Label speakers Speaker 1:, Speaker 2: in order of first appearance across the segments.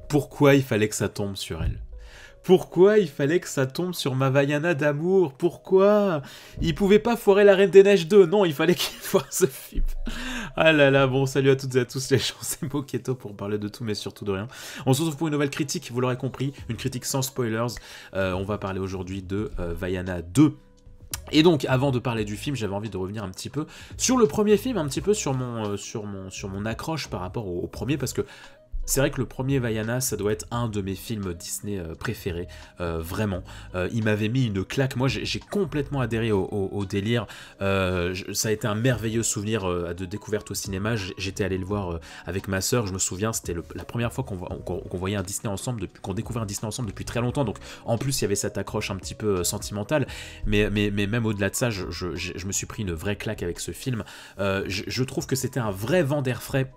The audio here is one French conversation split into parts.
Speaker 1: pourquoi il fallait que ça tombe sur elle? Pourquoi il fallait que ça tombe sur ma Vaiana d'amour? Pourquoi? Il pouvait pas foirer la Reine des Neiges 2, non, il fallait qu'il foire ce film. Ah là là, bon, salut à toutes et à tous les gens, c'est Moketo pour parler de tout, mais surtout de rien. On se retrouve pour une nouvelle critique, vous l'aurez compris, une critique sans spoilers. On va parler aujourd'hui de Vaiana 2. Et donc, avant de parler du film, j'avais envie de revenir un petit peu sur le premier film, un petit peu sur mon accroche par rapport au premier, parce que c'est vrai que le premier Vaiana, ça doit être un de mes films Disney préférés, vraiment. Il m'avait mis une claque, moi j'ai complètement adhéré au délire, ça a été un merveilleux souvenir de découverte au cinéma, j'étais allé le voir avec ma sœur, je me souviens, c'était la première fois qu'on voyait un Disney ensemble, qu'on découvrait un Disney ensemble depuis très longtemps, donc en plus il y avait cette accroche un petit peu sentimentale, mais même au-delà de ça, je me suis pris une vraie claque avec ce film. Je trouve que c'était un vrai vent d'air frais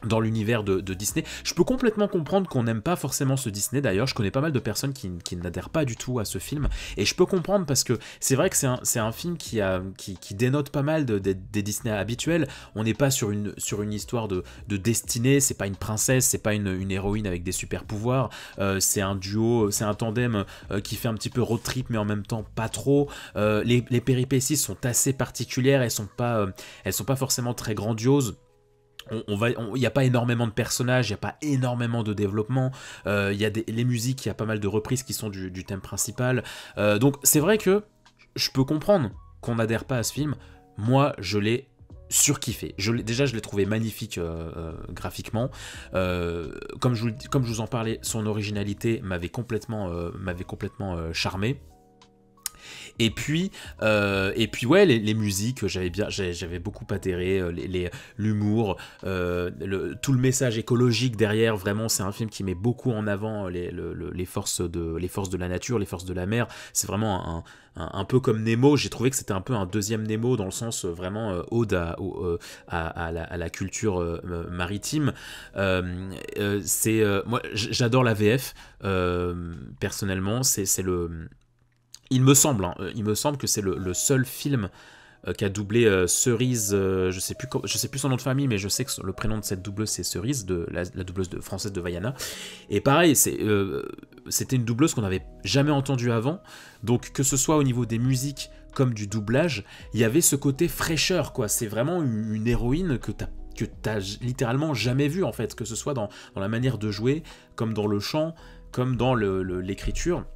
Speaker 1: dans l'univers de Disney. Je peux complètement comprendre qu'on n'aime pas forcément ce Disney, d'ailleurs, je connais pas mal de personnes qui n'adhèrent pas du tout à ce film, et je peux comprendre parce que c'est vrai que c'est un film qui dénote pas mal des Disney habituels. On n'est pas sur une histoire de destinée, c'est pas une princesse, c'est pas une héroïne avec des super pouvoirs, c'est un duo, c'est un tandem qui fait un petit peu road trip, mais en même temps pas trop. Les péripéties sont assez particulières, elles sont pas forcément très grandioses. Il n'y a pas énormément de personnages, il n'y a pas énormément de développement, il y a les musiques, il y a pas mal de reprises qui sont du thème principal, donc c'est vrai que je peux comprendre qu'on n'adhère pas à ce film. Moi je l'ai surkiffé, déjà je l'ai trouvé magnifique graphiquement, comme je vous en parlais, son originalité m'avait complètement charmé. Et puis ouais, les musiques, j'avais beaucoup adhéré, l'humour, tout le message écologique derrière. Vraiment, c'est un film qui met beaucoup en avant les forces de la nature, les forces de la mer. C'est vraiment un peu comme Nemo. J'ai trouvé que c'était un peu un deuxième Nemo dans le sens vraiment ode à la culture maritime. Moi, j'adore la VF. Personnellement, il me semble que c'est le seul film qui a doublé Cerise, je sais plus son nom de famille, mais je sais que le prénom de cette doubleuse c'est Cerise, la doubleuse française de Vaiana. Et pareil, c'était une doubleuse qu'on n'avait jamais entendue avant, donc que ce soit au niveau des musiques comme du doublage, il y avait ce côté fraîcheur, quoi. C'est vraiment une héroïne que t'as littéralement jamais vue, en fait, que ce soit dans la manière de jouer, comme dans le chant, comme dans l'écriture.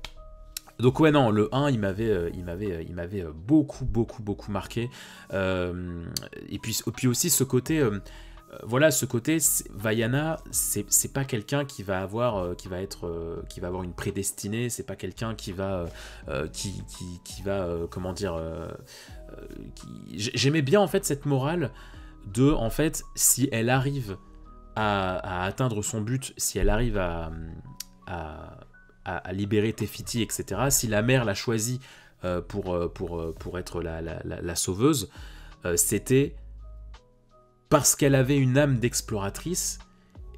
Speaker 1: Donc ouais, non, le 1 il m'avait beaucoup marqué, et puis aussi ce côté voilà, ce côté Vaiana, c'est pas quelqu'un qui va avoir une prédestinée, c'est pas quelqu'un qui va comment dire, j'aimais bien en fait cette morale de, en fait, si elle arrive à atteindre son but, si elle arrive à libérer Te-Fiti, etc. Si la mère l'a choisi pour être la sauveuse, c'était parce qu'elle avait une âme d'exploratrice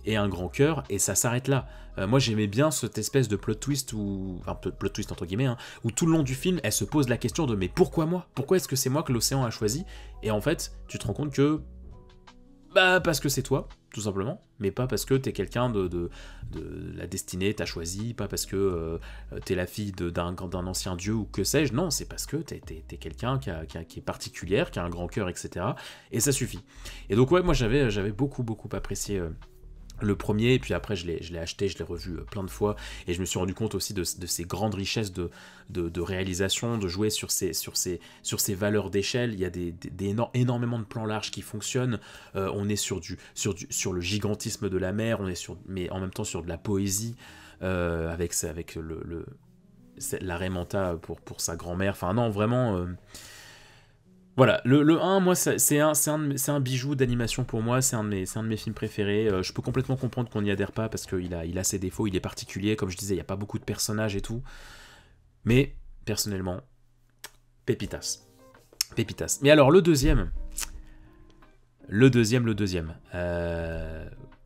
Speaker 1: et un grand cœur, et ça s'arrête là. Moi j'aimais bien cette espèce de plot twist, plot twist entre guillemets, hein, où tout le long du film, elle se pose la question de mais pourquoi moi? Pourquoi est-ce que c'est moi que l'océan a choisi? Et en fait, tu te rends compte que parce que c'est toi, tout simplement, mais pas parce que t'es quelqu'un de la destinée, t'as choisi, pas parce que t'es la fille d'un ancien dieu ou que sais-je, non, c'est parce que t'es quelqu'un qui est particulière, qui a un grand cœur, etc. Et ça suffit. Et donc ouais, moi j'avais beaucoup apprécié le premier, et puis après je l'ai acheté, je l'ai revu plein de fois, et je me suis rendu compte aussi de ces grandes richesses de réalisation, de jouer sur ces valeurs d'échelle. Il y a énormément de plans larges qui fonctionnent, on est sur le gigantisme de la mer, mais en même temps sur de la poésie, avec l'arrêt Manta pour sa grand-mère, enfin non, vraiment... Voilà, le 1, moi, c'est un bijou d'animation pour moi, c'est un de mes films préférés. Je peux complètement comprendre qu'on n'y adhère pas parce qu'il a ses défauts, il est particulier, comme je disais, il n'y a pas beaucoup de personnages et tout. Mais, personnellement, pépitas. Pépitas. Mais alors, le deuxième.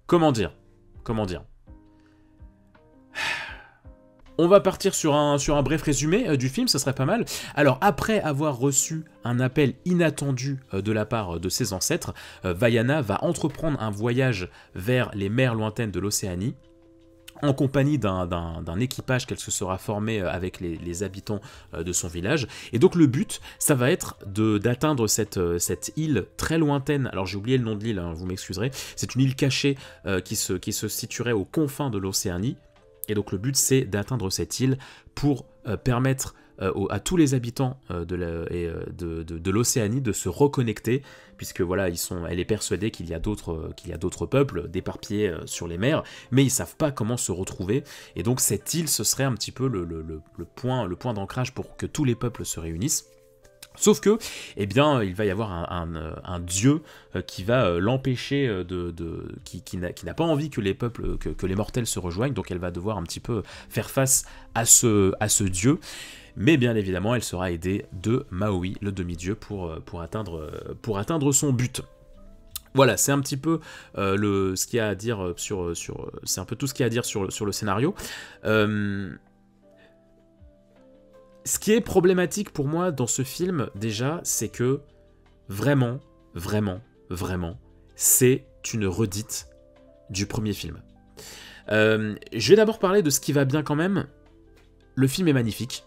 Speaker 1: Comment dire? On va partir sur un bref résumé du film, ça serait pas mal. Alors, après avoir reçu un appel inattendu de la part de ses ancêtres, Vaiana va entreprendre un voyage vers les mers lointaines de l'Océanie, en compagnie d'un équipage qu'elle se sera formé avec les habitants de son village. Et donc le but, ça va être d'atteindre cette île très lointaine. Alors j'ai oublié le nom de l'île, hein, vous m'excuserez. C'est une île cachée qui se situerait aux confins de l'Océanie. Et donc le but, c'est d'atteindre cette île pour permettre à tous les habitants de l'Océanie de se reconnecter, puisque voilà, elle est persuadée qu'il y a d'autres peuples d'éparpillés sur les mers, mais ils savent pas comment se retrouver. Et donc cette île, ce serait un petit peu le point d'ancrage pour que tous les peuples se réunissent. Sauf que, eh bien, il va y avoir un dieu qui va l'empêcher qui n'a pas envie que les peuples, que les mortels se rejoignent, donc elle va devoir un petit peu faire face à ce dieu. Mais bien évidemment, elle sera aidée de Maui, le demi-dieu, pour atteindre son but. Voilà, c'est un petit peu ce qu'il y a à dire c'est un peu tout ce qu'il y a à dire sur le scénario. Ce qui est problématique pour moi dans ce film, déjà, c'est que vraiment, c'est une redite du premier film. Je vais d'abord parler de ce qui va bien quand même. Le film est magnifique.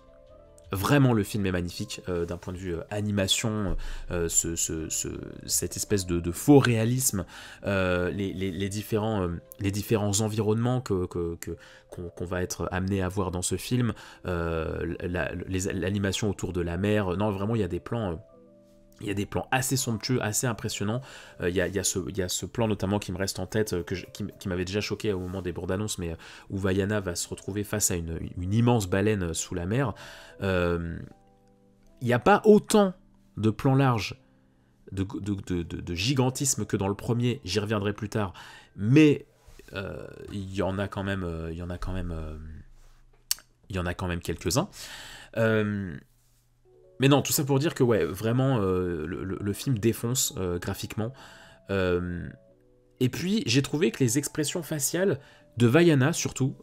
Speaker 1: Vraiment, le film est magnifique d'un point de vue animation, cette espèce de faux réalisme, les différents environnements qu'on va être amené à voir dans ce film, l'animation autour de la mer. Non, vraiment, il y a des plans. Il y a des plans assez somptueux, assez impressionnants. Il y a ce plan notamment qui me reste en tête, qui m'avait déjà choqué au moment des bandes annonces, mais où Vaiana va se retrouver face à une immense baleine sous la mer. Il n'y a pas autant de plans larges, de gigantisme que dans le premier, j'y reviendrai plus tard, mais il y en a quand même quelques-uns. Mais non, tout ça pour dire que ouais, vraiment, le film défonce graphiquement. Et puis, j'ai trouvé que les expressions faciales de Vaiana, surtout,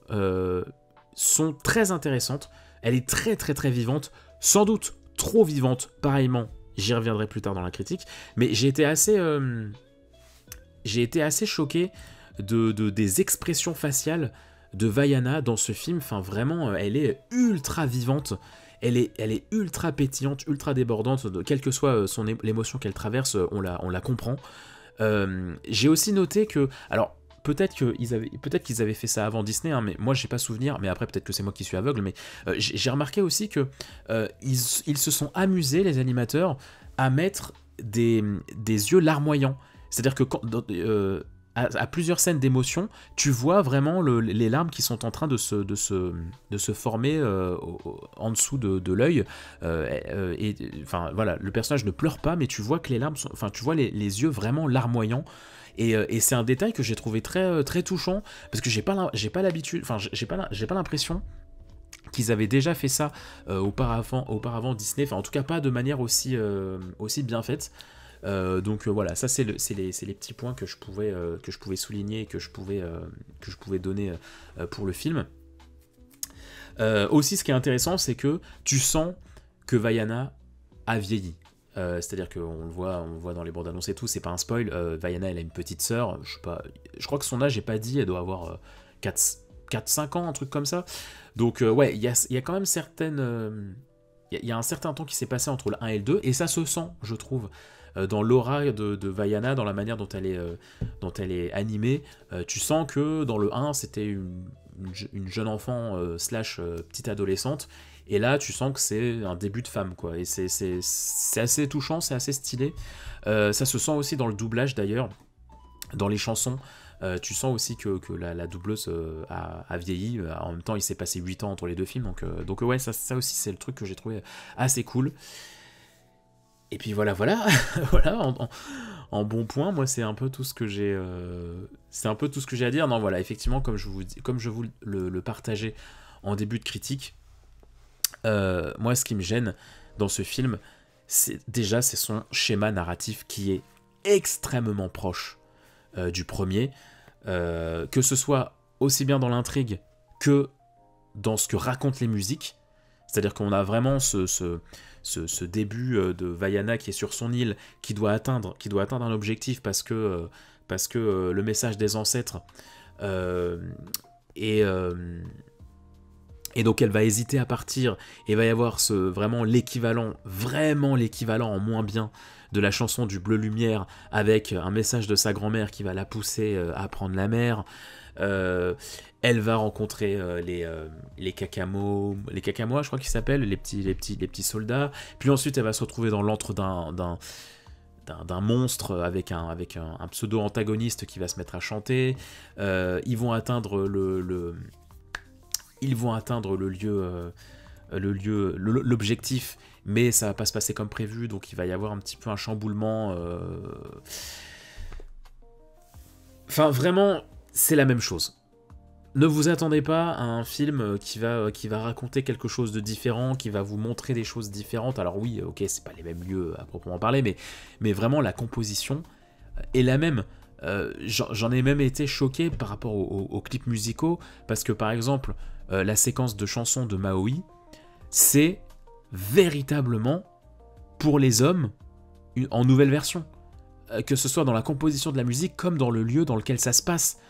Speaker 1: sont très intéressantes. Elle est très très très vivante, sans doute trop vivante, pareillement, j'y reviendrai plus tard dans la critique, mais j'ai été assez choqué des expressions faciales de Vaiana dans ce film. Enfin, vraiment, elle est ultra vivante. Elle est ultra pétillante, ultra débordante, quelle que soit l'émotion qu'elle traverse, on la comprend. J'ai aussi noté que, alors peut-être qu'ils avaient fait ça avant Disney, hein, mais moi j'ai pas souvenir, mais après peut-être que c'est moi qui suis aveugle, mais j'ai remarqué aussi que ils se sont amusés, les animateurs, à mettre des yeux larmoyants. C'est-à-dire que à plusieurs scènes d'émotion, tu vois vraiment les larmes qui sont en train de se former en dessous de l'œil. Enfin voilà, le personnage ne pleure pas, mais tu vois que les larmes sont, enfin tu vois les yeux vraiment larmoyants. Et c'est un détail que j'ai trouvé très très touchant, parce que j'ai pas l'habitude, enfin j'ai pas l'impression qu'ils avaient déjà fait ça auparavant Disney, enfin en tout cas pas de manière aussi bien faite. Donc voilà, ça c'est les petits points que je pouvais souligner, que je pouvais donner pour le film. Aussi, ce qui est intéressant, c'est que tu sens que Vaiana a vieilli. C'est-à-dire qu'on le voit dans les bandes annonces et tout, c'est pas un spoil. Vaiana, elle a une petite sœur, je crois que son âge est pas dit, elle doit avoir 4-5 ans, un truc comme ça. Donc ouais, il y a quand même il y a un certain temps qui s'est passé entre le 1 et le 2, et ça se sent, je trouve, dans l'aura de Vaiana, dans la manière dont elle est animée. Tu sens que dans le 1, c'était une jeune enfant slash petite adolescente, et là tu sens que c'est un début de femme, quoi. Et c'est assez touchant, c'est assez stylé. Ça se sent aussi dans le doublage d'ailleurs, dans les chansons. Tu sens aussi que la doubleuse a vieilli. En même temps, il s'est passé 8 ans entre les deux films, donc ouais, ça aussi c'est le truc que j'ai trouvé assez cool. Et puis voilà, voilà, en bon point, moi c'est un peu tout ce que j'ai, à dire. Non, voilà, effectivement, comme je vous le partageais en début de critique, moi ce qui me gêne dans ce film, c'est son schéma narratif qui est extrêmement proche du premier, que ce soit aussi bien dans l'intrigue que dans ce que racontent les musiques. C'est-à-dire qu'on a vraiment ce début de Vaiana qui est sur son île, qui doit atteindre un objectif parce que le message des ancêtres Et donc elle va hésiter à partir, et il va y avoir vraiment l'équivalent en moins bien de la chanson du Bleu Lumière, avec un message de sa grand-mère qui va la pousser à prendre la mer. Elle va rencontrer les Kakamo, je crois qu'ils s'appellent, les petits soldats. Puis ensuite elle va se retrouver dans l'antre d'un monstre avec un pseudo-antagoniste qui va se mettre à chanter. Ils vont atteindre l'objectif, mais ça va pas se passer comme prévu, donc il va y avoir un petit peu un chamboulement. Enfin, vraiment, c'est la même chose. Ne vous attendez pas à un film qui va raconter quelque chose de différent, qui va vous montrer des choses différentes. Alors oui, ok, c'est pas les mêmes lieux à proprement parler, mais vraiment la composition est la même. J'en ai même été choqué par rapport aux clips musicaux, parce que par exemple, la séquence de chansons de Maui, c'est véritablement pour les hommes en nouvelle version. Que ce soit dans la composition de la musique comme dans le lieu dans lequel ça se passe.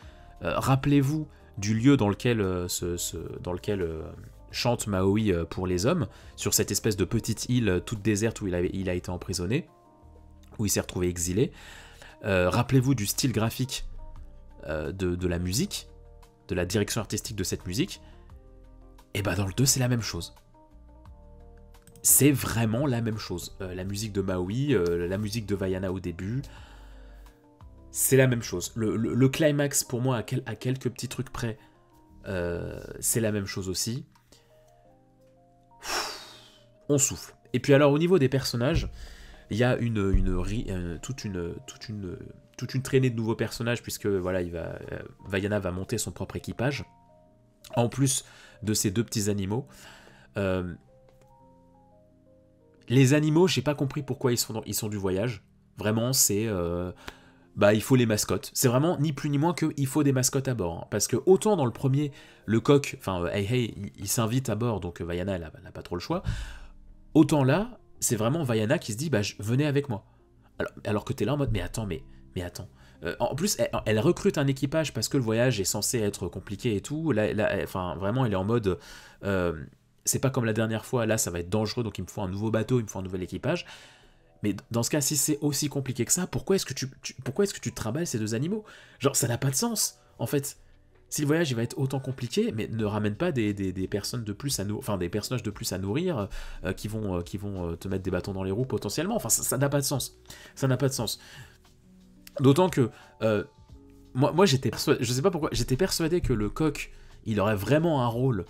Speaker 1: Rappelez-vous du lieu dans lequel chante Maui pour les hommes, sur cette espèce de petite île toute déserte où il a été emprisonné, où il s'est retrouvé exilé. Rappelez-vous du style graphique de la musique, de la direction artistique de cette musique. Et bah dans le 2, c'est la même chose. C'est vraiment la même chose. La musique de Maui, la musique de Vaiana au début, c'est la même chose. Le climax, pour moi, à quelques petits trucs près, c'est la même chose aussi. On souffle. Et puis alors, au niveau des personnages, il y a toute une traînée de nouveaux personnages, puisque voilà, Vaiana va monter son propre équipage, en plus de ces deux petits animaux. Les animaux, j'ai pas compris pourquoi ils sont du voyage. Vraiment, c'est... il faut les mascottes. C'est vraiment ni plus ni moins que il faut des mascottes à bord. Hein. Parce que autant dans le premier, le coq, enfin, il s'invite à bord, donc Vaiana, elle n'a pas trop le choix. Autant là, c'est vraiment Vaiana qui se dit, venez avec moi. Alors que t'es là en mode, mais attends. En plus, elle recrute un équipage parce que le voyage est censé être compliqué et tout. Enfin, vraiment, elle est en mode... c'est pas comme la dernière fois, là ça va être dangereux, donc il me faut un nouveau bateau, il me faut un nouvel équipage. Mais dans ce cas, si c'est aussi compliqué que ça, pourquoi est-ce que tu travailles ces deux animaux? Genre, ça n'a pas de sens, en fait. Si le voyage il va être autant compliqué, mais ne ramène pas des personnes de plus à des personnages de plus à nourrir qui vont te mettre des bâtons dans les roues potentiellement. Enfin, ça n'a pas de sens. Ça n'a pas de sens. D'autant que moi j'étais persuadé, je sais pas pourquoi, j'étais persuadé que le coq, il aurait vraiment un rôle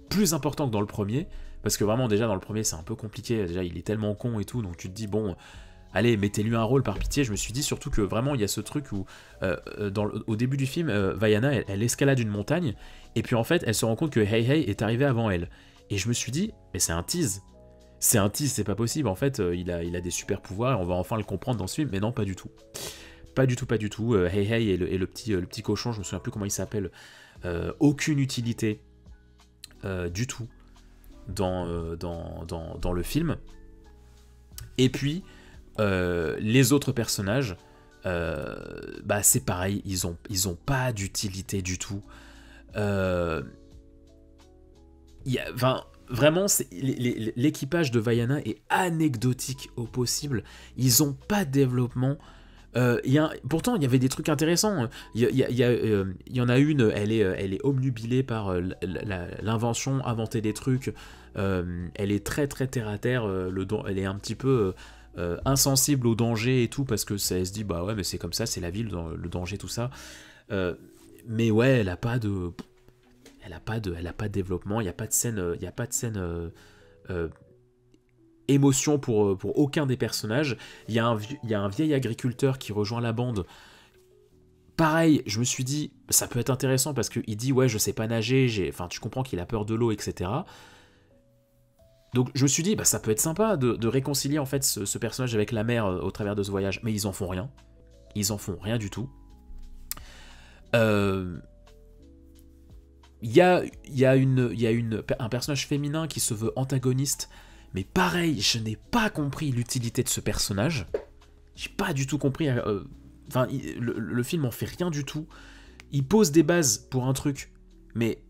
Speaker 1: plus important que dans le premier, parce que vraiment déjà dans le premier c'est un peu compliqué, déjà il est tellement con et tout, donc tu te dis bon, allez mettez-lui un rôle par pitié. Je me suis dit surtout que vraiment il y a ce truc où au début du film, Vaiana elle escalade une montagne, et puis en fait elle se rend compte que Hei est arrivé avant elle, et je me suis dit mais c'est un tease, c'est pas possible, en fait il a des super pouvoirs et on va enfin le comprendre dans ce film, mais non, pas du tout. Pas du tout. Hei et le petit cochon, je me souviens plus comment il s'appelle, aucune utilité du tout dans le film. Et puis les autres personnages, c'est pareil, ils ont pas d'utilité du tout. Vraiment, l'équipage de Vaiana est anecdotique au possible. Ils ont pas de développement. Pourtant, il y avait des trucs intéressants. Il y en a une, elle est omnubilée par l'invention, inventer des trucs. Elle est très très terre à terre. Elle est un petit peu insensible au danger et tout, parce que ça, elle se dit bah ouais, mais c'est comme ça, c'est la ville, le danger, tout ça. Mais ouais, elle a pas de développement. Il y a pas de scène. Émotion pour aucun des personnages. Il y a un vieil agriculteur qui rejoint la bande. Pareil, je me suis dit, ça peut être intéressant parce qu'il dit, ouais, je sais pas nager, tu comprends qu'il a peur de l'eau, etc. Donc je me suis dit, ça peut être sympa de réconcilier en fait ce personnage avec la mer au travers de ce voyage, mais ils en font rien. Ils en font rien du tout. Il y a un personnage féminin qui se veut antagoniste. Mais pareil, je n'ai pas compris l'utilité de ce personnage. J'ai pas du tout compris. Le film en fait rien du tout. Il pose des bases pour un truc mais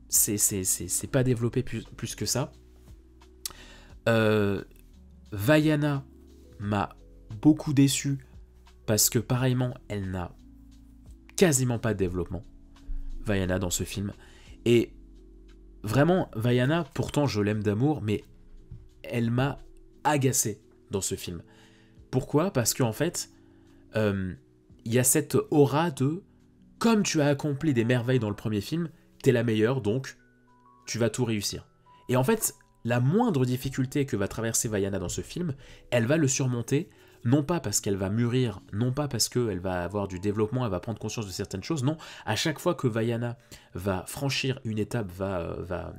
Speaker 1: c'est pas développé plus que ça. Vaiana m'a beaucoup déçu parce que pareillement, elle n'a quasiment pas de développement, Vaiana, dans ce film. Et vraiment, Vaiana, pourtant je l'aime d'amour, mais elle m'a agacé dans ce film. Pourquoi ? Parce qu'en fait, il y a cette aura de comme tu as accompli des merveilles dans le premier film, t'es la meilleure, donc tu vas tout réussir. Et en fait, la moindre difficulté que va traverser Vaiana dans ce film, elle va le surmonter, non pas parce qu'elle va mûrir, non pas parce qu'elle va avoir du développement, elle va prendre conscience de certaines choses, non, à chaque fois que Vaiana va franchir une étape, va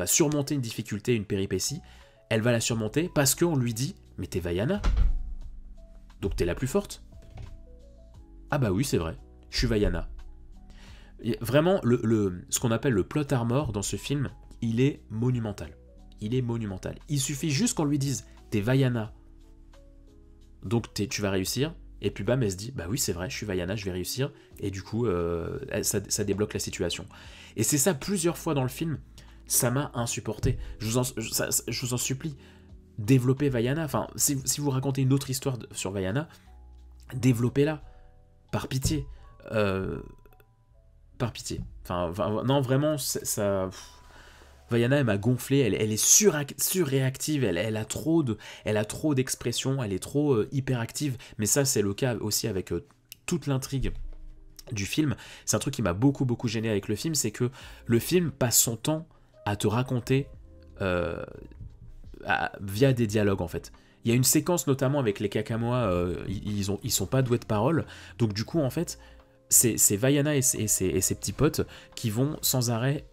Speaker 1: surmonter une difficulté, une péripétie, elle va la surmonter parce qu'on lui dit « Mais t'es Vaiana, donc t'es la plus forte. » Ah bah oui, c'est vrai, je suis Vaiana. Vraiment, ce qu'on appelle le plot armor dans ce film, il est monumental. Il est monumental. Il suffit juste qu'on lui dise « T'es Vaiana, donc tu vas réussir », et puis bam, elle se dit « Bah oui, c'est vrai, je suis Vaiana, je vais réussir », et du coup, ça débloque la situation. Et c'est ça, plusieurs fois dans le film, ça m'a insupporté. Je vous en supplie, développez Vaiana. Enfin, si vous racontez une autre histoire sur Vaiana, développez-la. Par pitié. Par pitié. Enfin, non, vraiment, ça... Vaiana, elle m'a gonflé, elle est surréactive, elle a trop d'expressions, elle est trop hyperactive, mais ça, c'est le cas aussi avec toute l'intrigue du film. C'est un truc qui m'a beaucoup gêné avec le film, c'est que le film passe son temps à te raconter via des dialogues, en fait. Il y a une séquence notamment avec les Kakamoa, ils sont pas doués de parole, donc du coup, en fait, c'est Vaiana et ses petits potes qui vont sans arrêt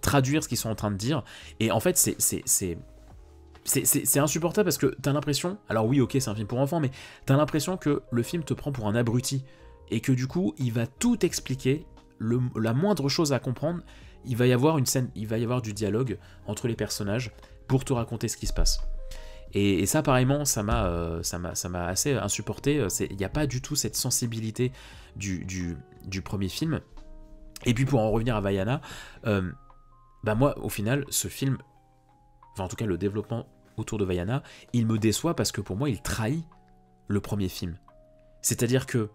Speaker 1: traduire ce qu'ils sont en train de dire, et en fait, c'est insupportable parce que t'as l'impression, alors oui, ok, c'est un film pour enfants, mais t'as l'impression que le film te prend pour un abruti, et que du coup, il va tout expliquer, la moindre chose à comprendre, il va y avoir une scène, il va y avoir du dialogue entre les personnages pour te raconter ce qui se passe. Et ça, pareillement, ça m'a assez insupporté. Il n'y a pas du tout cette sensibilité du premier film. Et puis pour en revenir à Vaiana, bah moi, au final, ce film, enfin en tout cas le développement autour de Vaiana, il me déçoit parce que pour moi, il trahit le premier film. C'est-à-dire que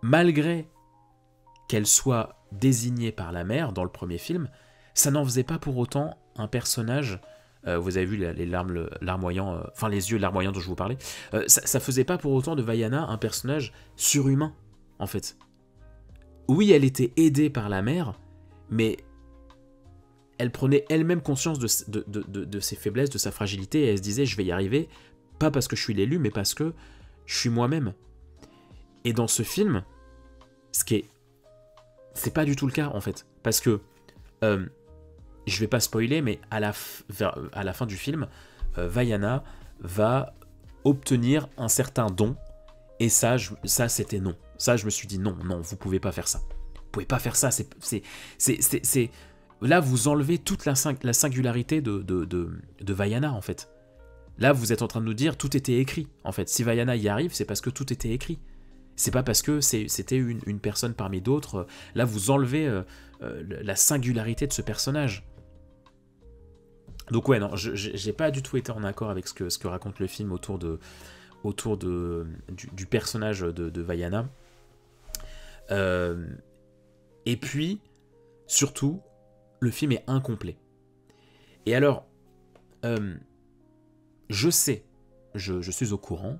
Speaker 1: malgré qu'elle soit désignée par la mère dans le premier film, ça n'en faisait pas pour autant un personnage... vous avez vu les larmes larmoyants, enfin les yeux larmoyants dont je vous parlais, ça faisait pas pour autant de Vaiana un personnage surhumain, en fait. Oui, elle était aidée par la mère, mais elle prenait elle-même conscience de ses faiblesses, de sa fragilité, et elle se disait, je vais y arriver, pas parce que je suis l'élu, mais parce que je suis moi-même. Et dans ce film, c'est pas du tout le cas, en fait, parce que... je vais pas spoiler, mais à la fin du film, Vaiana va obtenir un certain don, et ça c'était non. Ça, je me suis dit non, vous pouvez pas faire ça. Vous pouvez pas faire ça, là, vous enlevez toute la singularité de Vaiana, en fait. Là, vous êtes en train de nous dire, tout était écrit, en fait. Si Vaiana y arrive, c'est parce que tout était écrit. C'est pas parce que c'était une personne parmi d'autres. Là, vous enlevez la singularité de ce personnage. Donc ouais, non, j'ai pas du tout été en accord avec ce que raconte le film autour du personnage de Vaiana. Et puis, surtout, le film est incomplet. Et alors, je sais, je suis au courant,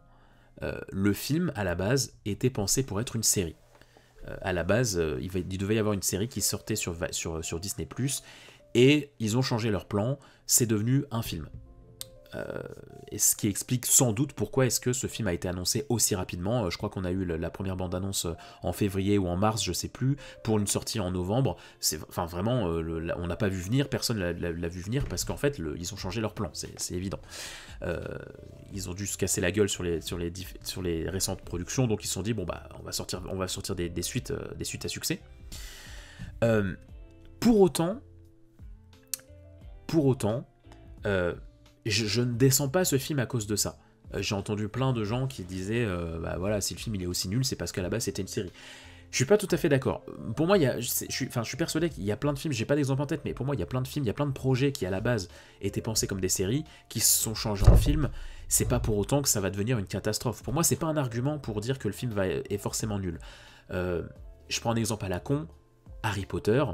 Speaker 1: le film, à la base, était pensé pour être une série. À la base, il devait y avoir une série qui sortait sur Disney+, et ils ont changé leur plan, c'est devenu un film. Et ce qui explique sans doute pourquoi est-ce que ce film a été annoncé aussi rapidement. Je crois qu'on a eu la première bande-annonce en février ou en mars, je sais plus, pour une sortie en novembre. Enfin vraiment, on n'a pas vu venir, personne l'a vu venir, parce qu'en fait, ils ont changé leur plan, c'est évident. Ils ont dû se casser la gueule sur les récentes productions, donc ils se sont dit, bon bah, on va sortir des suites à succès. Pour autant, je ne descends pas ce film à cause de ça. J'ai entendu plein de gens qui disaient bah voilà, si le film il est aussi nul, c'est parce qu'à la base c'était une série. Je suis pas tout à fait d'accord. Pour moi, je suis persuadé qu'il y a plein de films, j'ai pas d'exemple en tête, mais pour moi, il y a plein de films, il y a plein de projets qui, à la base, étaient pensés comme des séries, qui se sont changés en films. C'est pas pour autant que ça va devenir une catastrophe. Pour moi, c'est pas un argument pour dire que le film est forcément nul. Je prends un exemple à la con, Harry Potter.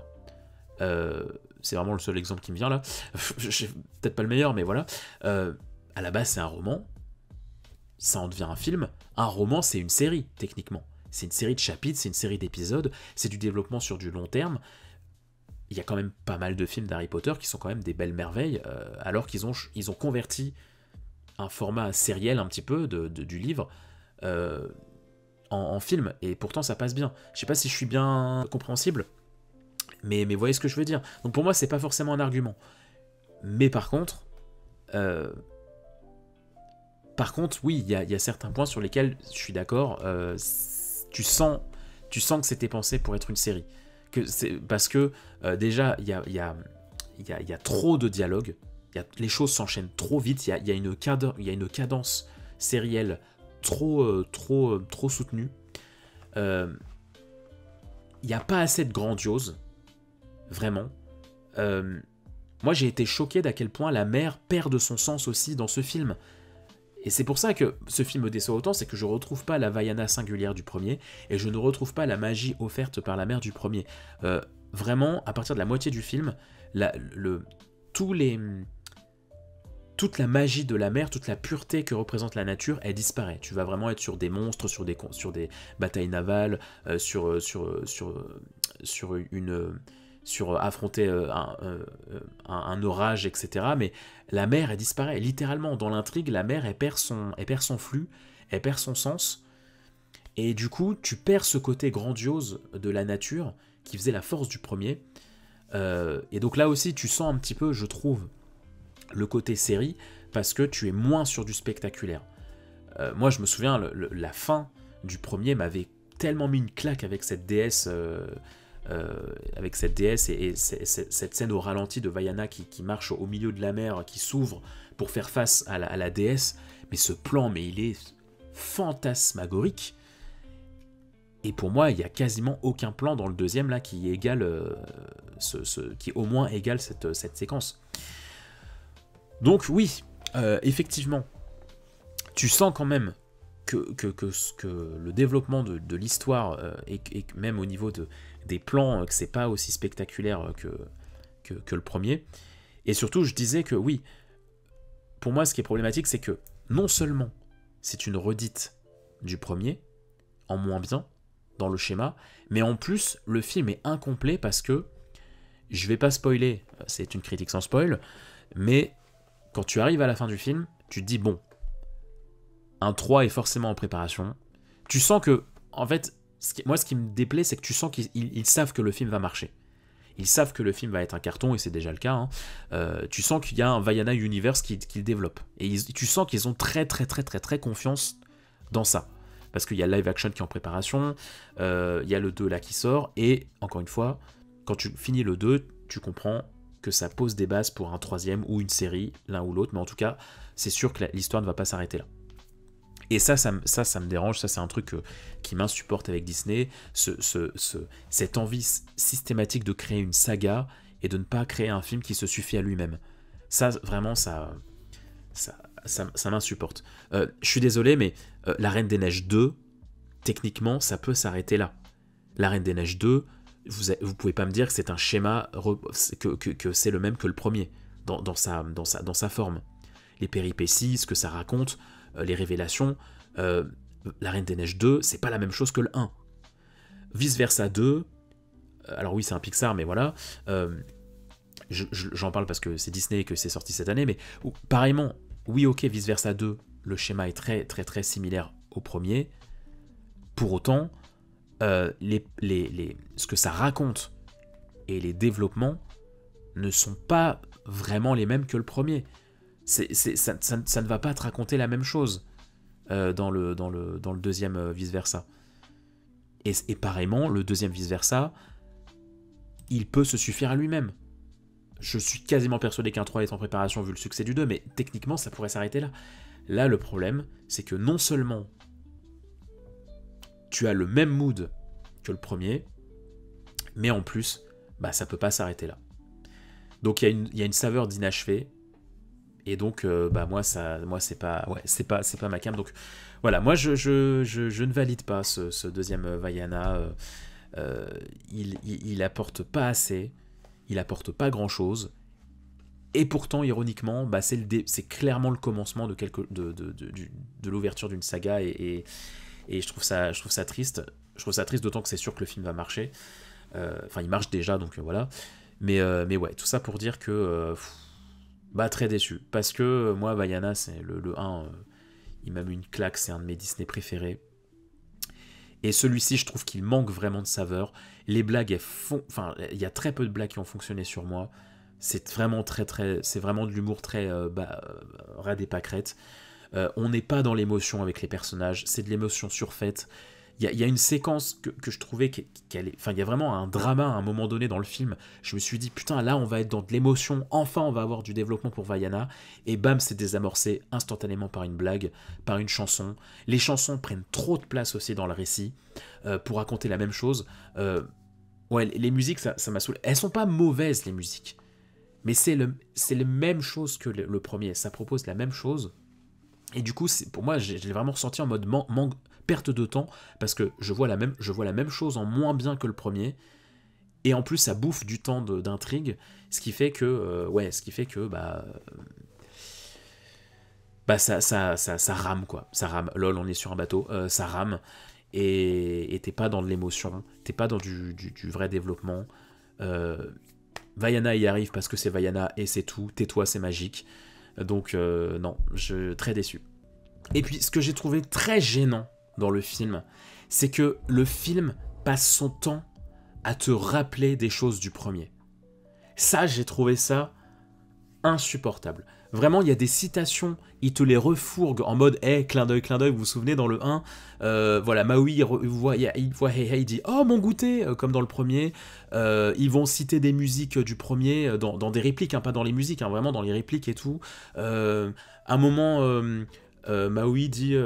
Speaker 1: C'est vraiment le seul exemple qui me vient là. Peut-être pas le meilleur, mais voilà. À la base, c'est un roman. Ça en devient un film. Un roman, c'est une série, techniquement. C'est une série de chapitres, c'est une série d'épisodes, c'est du développement sur du long terme. Il y a quand même pas mal de films d'Harry Potter qui sont quand même des belles merveilles, alors qu'ils ont converti un format sériel un petit peu du livre en film, et pourtant ça passe bien. Je sais pas si je suis bien compréhensible, mais vous voyez ce que je veux dire. Donc pour moi, c'est pas forcément un argument. Mais par contre, oui, il y a certains points sur lesquels je suis d'accord. Tu sens que c'était pensé pour être une série. Parce que déjà, il y a trop de dialogues, les choses s'enchaînent trop vite, il y a une cadence sérielle trop soutenue. Il n'y a pas assez de grandiose, vraiment. Moi, j'ai été choqué d'à quel point la mer perd de son sens aussi dans ce film. Et c'est pour ça que ce film me déçoit autant, c'est que je ne retrouve pas la Vaiana singulière du premier, et je ne retrouve pas la magie offerte par la mer du premier. Vraiment, à partir de la moitié du film, toute la magie de la mer, toute la pureté que représente la nature, elle disparaît. Tu vas vraiment être sur des monstres, sur des batailles navales, sur affronter un orage, etc. Mais la mer, elle disparaît, littéralement. Dans l'intrigue, la mer, elle perd son flux, elle perd son sens. Et du coup, tu perds ce côté grandiose de la nature qui faisait la force du premier. Et donc là aussi, tu sens un petit peu, je trouve, le côté série, parce que tu es moins sur du spectaculaire. Moi, je me souviens, la fin du premier m'avait tellement mis une claque avec cette déesse... et cette scène au ralenti de Vaiana qui marche au milieu de la mer, qui s'ouvre pour faire face à la déesse. Mais ce plan, il est fantasmagorique. Et pour moi, il n'y a quasiment aucun plan dans le deuxième là qui égale qui au moins égale cette séquence. Donc oui, effectivement, tu sens quand même que le développement de l'histoire et même au niveau des plans, que c'est pas aussi spectaculaire que le premier. Et surtout, je disais que oui, pour moi, ce qui est problématique, c'est que non seulement c'est une redite du premier, en moins bien, dans le schéma, mais en plus, le film est incomplet parce que, je vais pas spoiler, c'est une critique sans spoil, mais quand tu arrives à la fin du film, tu te dis, bon, un 3 est forcément en préparation. Tu sens que, en fait, ce qui me déplaît, c'est que tu sens qu'ils savent que le film va marcher. Ils savent que le film va être un carton, et c'est déjà le cas. Hein. Tu sens qu'il y a un Vaiana Universe qui développe. Et tu sens qu'ils ont très confiance dans ça. Parce qu'il y a le live action qui est en préparation, il y a le 2 là qui sort, et encore une fois, quand tu finis le 2, tu comprends que ça pose des bases pour un troisième ou une série, l'un ou l'autre, mais en tout cas, c'est sûr que l'histoire ne va pas s'arrêter là. Et ça me dérange, ça c'est un truc qui m'insupporte avec Disney, cette envie systématique de créer une saga et de ne pas créer un film qui se suffit à lui-même. Ça, vraiment, ça m'insupporte. Je suis désolé, mais La Reine des Neiges 2, techniquement, ça peut s'arrêter là. La Reine des Neiges 2, vous pouvez pas me dire que c'est un schéma, que c'est le même que le premier, dans sa forme. Les péripéties, ce que ça raconte, les révélations, La Reine des Neiges 2, c'est pas la même chose que le 1. Vice Versa 2, alors oui, c'est un Pixar, mais voilà, j'en parle parce que c'est Disney et que c'est sorti cette année, mais pareillement, oui, ok, Vice Versa 2, le schéma est très similaire au premier. Pour autant, ce que ça raconte et les développements ne sont pas vraiment les mêmes que le premier. Ça ne va pas te raconter la même chose dans le deuxième vice-versa. Et pareillement, le deuxième vice-versa, il peut se suffire à lui-même. Je suis quasiment persuadé qu'un 3 est en préparation vu le succès du 2, mais techniquement, ça pourrait s'arrêter là. Là, le problème, c'est que non seulement tu as le même mood que le premier, mais en plus, bah, ça peut pas s'arrêter là. Donc il y a une saveur d'inachevé, et donc bah, moi c'est pas ma came. Donc voilà, moi je ne valide pas ce deuxième Vaiana. Il apporte pas assez, il apporte pas grand chose. Et pourtant, ironiquement, bah, c'est clairement le commencement de l'ouverture d'une saga, et je trouve ça triste. Je trouve ça triste, d'autant que c'est sûr que le film va marcher. Enfin, il marche déjà, donc voilà. Mais ouais, tout ça pour dire que bah, très déçu. Parce que moi, Vaiana, c'est le 1, il m'a mis une claque, c'est un de mes Disney préférés. Et celui-ci, je trouve qu'il manque vraiment de saveur. Les blagues, enfin, il y a très peu de blagues qui ont fonctionné sur moi. C'est vraiment c'est vraiment de l'humour très rade et pâquerette. On n'est pas dans l'émotion avec les personnages, c'est de l'émotion surfaite. Il y a une séquence que je trouvais enfin, il y a vraiment un drama à un moment donné dans le film. Je me suis dit, putain, là, on va être dans de l'émotion. Enfin, on va avoir du développement pour Vaiana. Et bam, c'est désamorcé instantanément par une blague, par une chanson. Les chansons prennent trop de place aussi dans le récit pour raconter la même chose. Ouais, les musiques, ça m'a saoulé. Elles sont pas mauvaises, les musiques. Mais c'est la même chose que le premier. Ça propose la même chose. Et du coup, pour moi, j'ai vraiment ressenti en mode perte de temps, parce que je vois la même chose en moins bien que le premier. Et en plus, ça bouffe du temps d'intrigue, ce qui fait que ça rame, quoi. Ça rame. Lol, on est sur un bateau. Ça rame. Et t'es pas dans de l'émotion. T'es pas dans du vrai développement. Vaiana y arrive parce que c'est Vaiana et c'est tout. Tais-toi, c'est magique. Donc non, très déçu. Et puis ce que j'ai trouvé très gênant dans le film, c'est que le film passe son temps à te rappeler des choses du premier. Ça, j'ai trouvé ça insupportable. Vraiment, il y a des citations, il te les refourgue en mode hey, clin d'œil, vous vous souvenez dans le 1, voilà, Maui, il voit Hei, il dit oh mon goûter, comme dans le premier. Ils vont citer des musiques du premier dans des répliques, hein, pas dans les musiques, hein, vraiment dans les répliques et tout. À un moment, Maui dit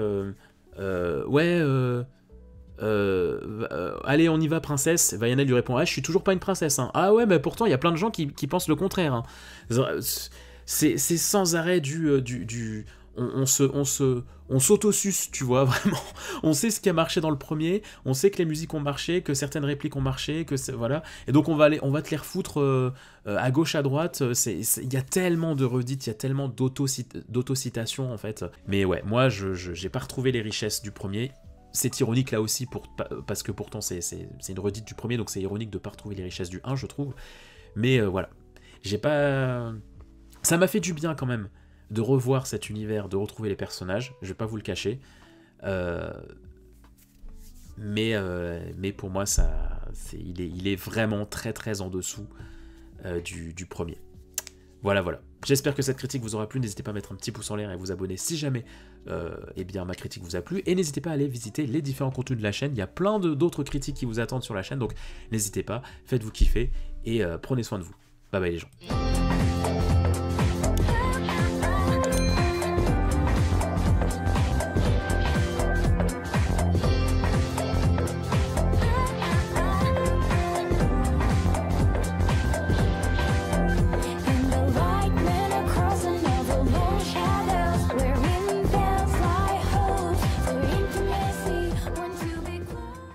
Speaker 1: ouais, allez, on y va, princesse. Vaiana lui répond ah, je suis toujours pas une princesse, hein. Ah ouais, mais pourtant il y a plein de gens qui pensent le contraire, hein. C'est sans arrêt on s'auto-suce, tu vois, vraiment. On sait ce qui a marché dans le premier, on sait que les musiques ont marché, que certaines répliques ont marché, voilà. Et donc on va te les refoutre à gauche, à droite. Il y a tellement de redites, il y a tellement d'autocitations, en fait. Mais ouais, moi, j'ai pas retrouvé les richesses du premier. C'est ironique là aussi, parce que pourtant c'est une redite du premier, donc c'est ironique de pas retrouver les richesses du 1, je trouve. Mais voilà. Ça m'a fait du bien quand même de revoir cet univers, de retrouver les personnages, je vais pas vous le cacher. Mais pour moi, il est vraiment très très en dessous du premier. Voilà. J'espère que cette critique vous aura plu. N'hésitez pas à mettre un petit pouce en l'air et à vous abonner si jamais eh bien, ma critique vous a plu. Et n'hésitez pas à aller visiter les différents contenus de la chaîne. Il y a plein d'autres critiques qui vous attendent sur la chaîne. Donc n'hésitez pas, faites-vous kiffer et prenez soin de vous. Bye bye les gens.